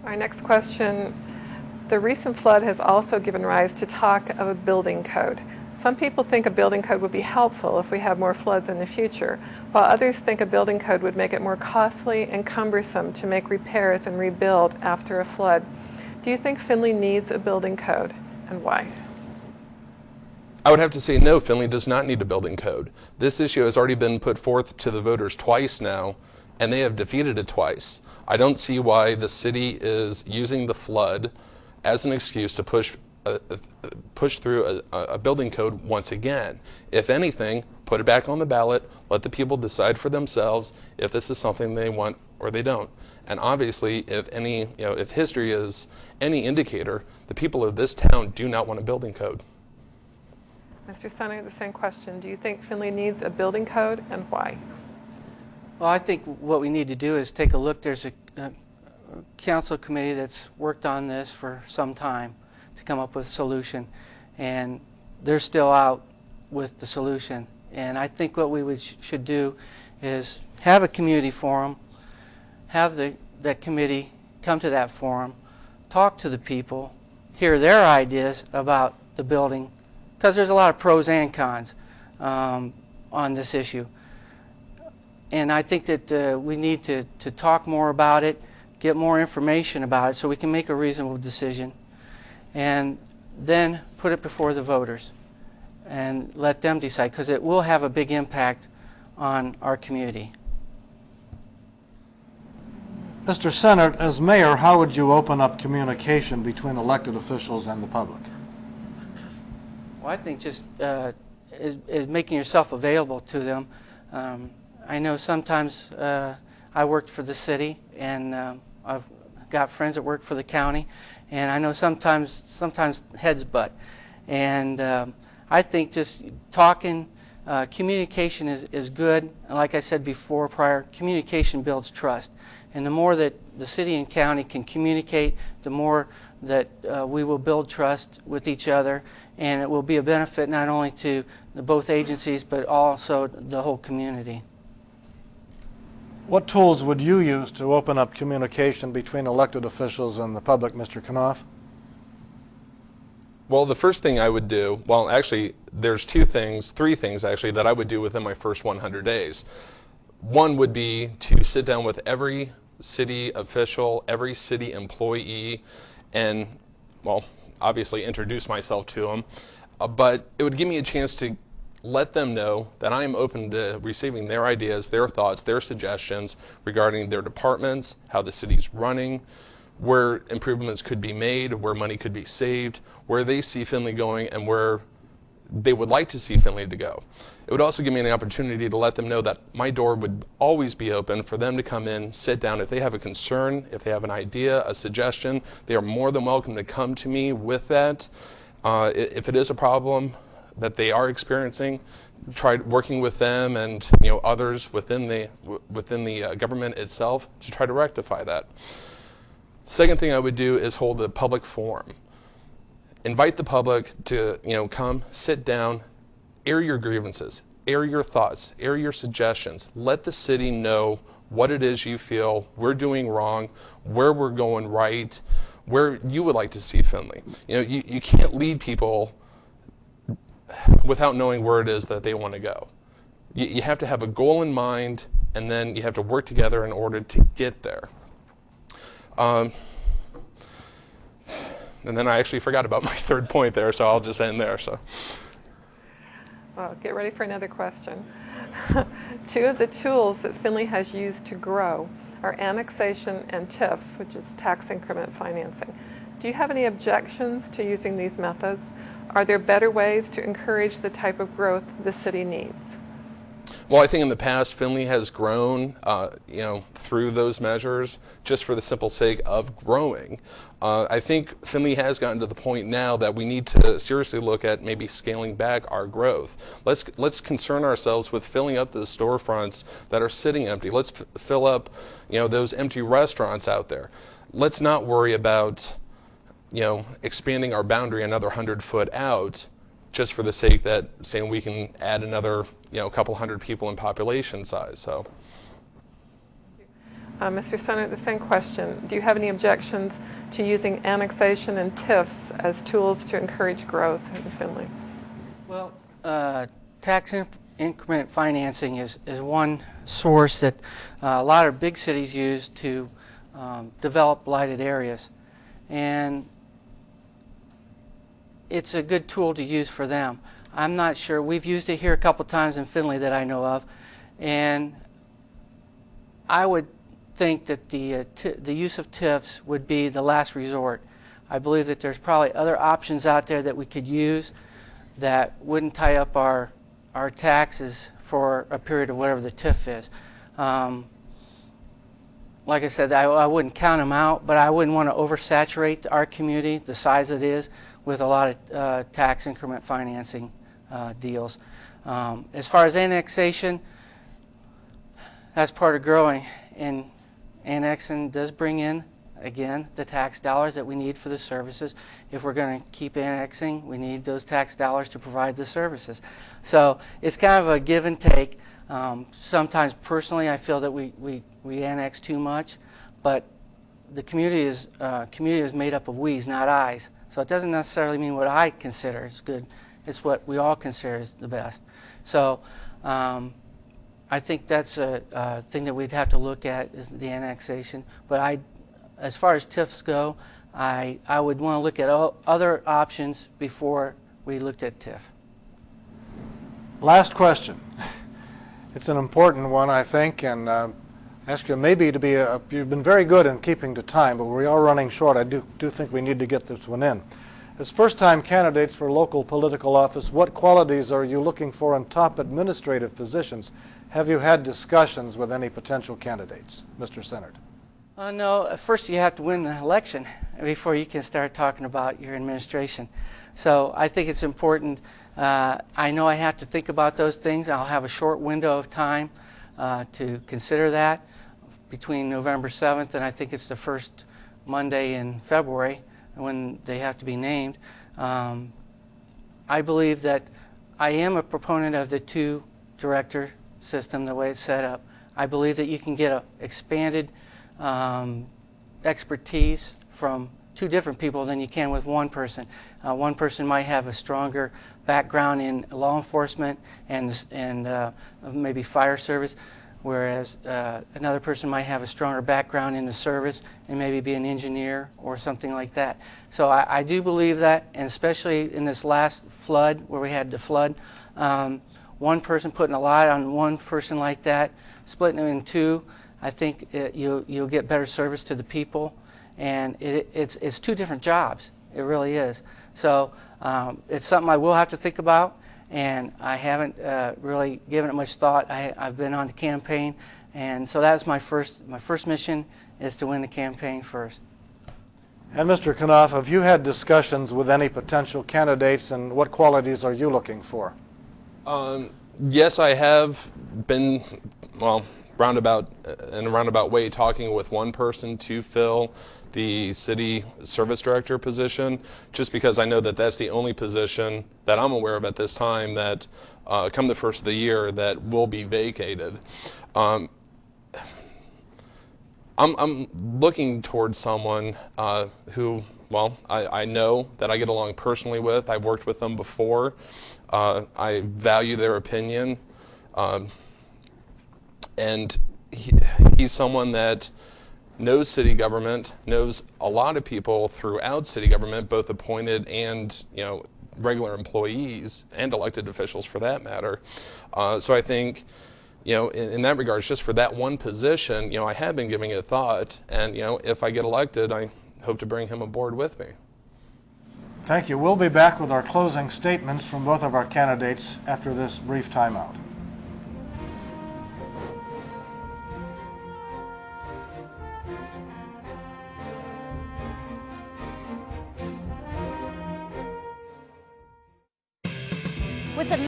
Our next question, the recent flood has also given rise to talk of a building code. Some people think a building code would be helpful if we have more floods in the future, while others think a building code would make it more costly and cumbersome to make repairs and rebuild after a flood. Do you think Findlay needs a building code, and why? I would have to say no, Findlay does not need a building code. This issue has already been put forth to the voters twice now, and they have defeated it twice. I don't see why the city is using the flood as an excuse to push through a building code once again. If anything, put it back on the ballot, let the people decide for themselves if this is something they want or they don't. And obviously, if history is any indicator, the people of this town do not want a building code. Mr. Sehnert, the same question. Do you think Findlay needs a building code, and why? Well, I think what we need to do is take a look. There's a council committee that's worked on this for some time to come up with a solution, and they're still out with the solution. And I think what we should do is have a community forum, have that committee come to that forum, talk to the people, hear their ideas about the building, because there's a lot of pros and cons on this issue. And I think that we need to talk more about it, get more information about it so we can make a reasonable decision, and then put it before the voters and let them decide, because it will have a big impact on our community. Mr. Sehnert, as mayor, how would you open up communication between elected officials and the public? Well, I think just is making yourself available to them. I know sometimes I worked for the city, and I've got friends that work for the county, and I know sometimes heads butt. And I think just talking, communication is good. Like I said before, communication builds trust. And the more that the city and county can communicate, the more that we will build trust with each other, and it will be a benefit not only to both agencies but also the whole community. What tools would you use to open up communication between elected officials and the public, Mr. Knopf? Well, the first thing I would do, well, actually, there's three things actually that I would do within my first 100 days. One would be to sit down with every city official, every city employee, and, well, obviously introduce myself to them. But it would give me a chance to let them know that I am open to receiving their ideas, their thoughts, their suggestions regarding their departments, how the city's running, where improvements could be made, where money could be saved, where they see Findlay going, and where they would like to see Findlay to go. It would also give me an opportunity to let them know that my door would always be open for them to come in, sit down. If they have a concern, if they have an idea, a suggestion, they are more than welcome to come to me with that. If it is a problem that they are experiencing, try working with them and others within the government itself to try to rectify that. Second thing I would do is hold a public forum. Invite the public to come, sit down, air your grievances, air your thoughts, air your suggestions. Let the city know what it is you feel we're doing wrong, where we're going right, where you would like to see Findlay. You can't lead people without knowing where it is that they want to go. You have to have a goal in mind, and then you have to work together in order to get there. And then I actually forgot about my third point there, so I'll just end there. So. Well, get ready for another question. Two of the tools that Findlay has used to grow are annexation and TIFs, which is tax increment financing. Do you have any objections to using these methods? Are there better ways to encourage the type of growth the city needs? Well, I think in the past, Findlay has grown, through those measures, just for the simple sake of growing. I think Findlay has gotten to the point now that we need to seriously look at maybe scaling back our growth. Let's concern ourselves with filling up the storefronts that are sitting empty. Let's fill up, those empty restaurants out there. Let's not worry about, expanding our boundary another 100 foot out, just for the sake that saying we can add another, couple hundred people in population size. So. Mr. Senator, the same question. Do you have any objections to using annexation and TIFs as tools to encourage growth in Findlay? Well, tax increment financing is one source that a lot of big cities use to develop blighted areas. And it's a good tool to use for them. I'm not sure. We've used it here a couple times in Findlay that I know of. And I would think that the use of TIFs would be the last resort. I believe that there's probably other options out there that we could use that wouldn't tie up our taxes for a period of whatever the TIF is. Like I said, I wouldn't count them out, but I wouldn't want to oversaturate our community, the size it is, with a lot of tax increment financing deals. As far as annexation, that's part of growing, and annexing does bring in, again, the tax dollars that we need for the services. If we're going to keep annexing, we need those tax dollars to provide the services. So it's kind of a give and take. Sometimes personally I feel that we annex too much, but the community is made up of we's, not I's. So it doesn't necessarily mean what I consider is good. It's what we all consider is the best. So I think that's a thing that we'd have to look at, is the annexation. But as far as TIFs go, I would want to look at other options before we looked at TIF. Last question. It's an important one, I think, and ask you maybe to be you've been very good in keeping to time, but we are running short. I do think we need to get this one in. As first-time candidates for local political office, what qualities are you looking for in top administrative positions? Have you had discussions with any potential candidates, Mr. Sehnert? No, first you have to win the election before you can start talking about your administration. So I think it's important. I know I have to think about those things. I'll have a short window of time to consider that between November 7th and I think it's the first Monday in February when they have to be named. I believe that I am a proponent of the two-director system, the way it's set up. I believe that you can get an expanded expertise from two different people than you can with one person. One person might have a stronger background in law enforcement and maybe fire service, whereas another person might have a stronger background in the service and maybe be an engineer or something like that. So I do believe that, and especially in this last flood where we had the flood, one person putting a lot on one person like that, splitting them in two, I think you'll get better service to the people, and it's two different jobs. It really is. So it's something I will have to think about, and I haven't really given it much thought. I've been on the campaign, and so that's my first mission is to win the campaign first. And Mr. Knopf, have you had discussions with any potential candidates, and what qualities are you looking for? Yes, I have been, well, in a roundabout way, talking with one person to fill the city service director position, just because I know that that's the only position that I'm aware of at this time that come the first of the year that will be vacated. I'm looking towards someone who, well, I know that I get along personally with. I've worked with them before. I value their opinion. And he's someone that knows city government, knows a lot of people throughout city government, both appointed and regular employees and elected officials for that matter. So I think in that regard, just for that one position, I have been giving it thought, and if I get elected, I hope to bring him aboard with me. Thank you. We'll be back with our closing statements from both of our candidates after this brief timeout. With the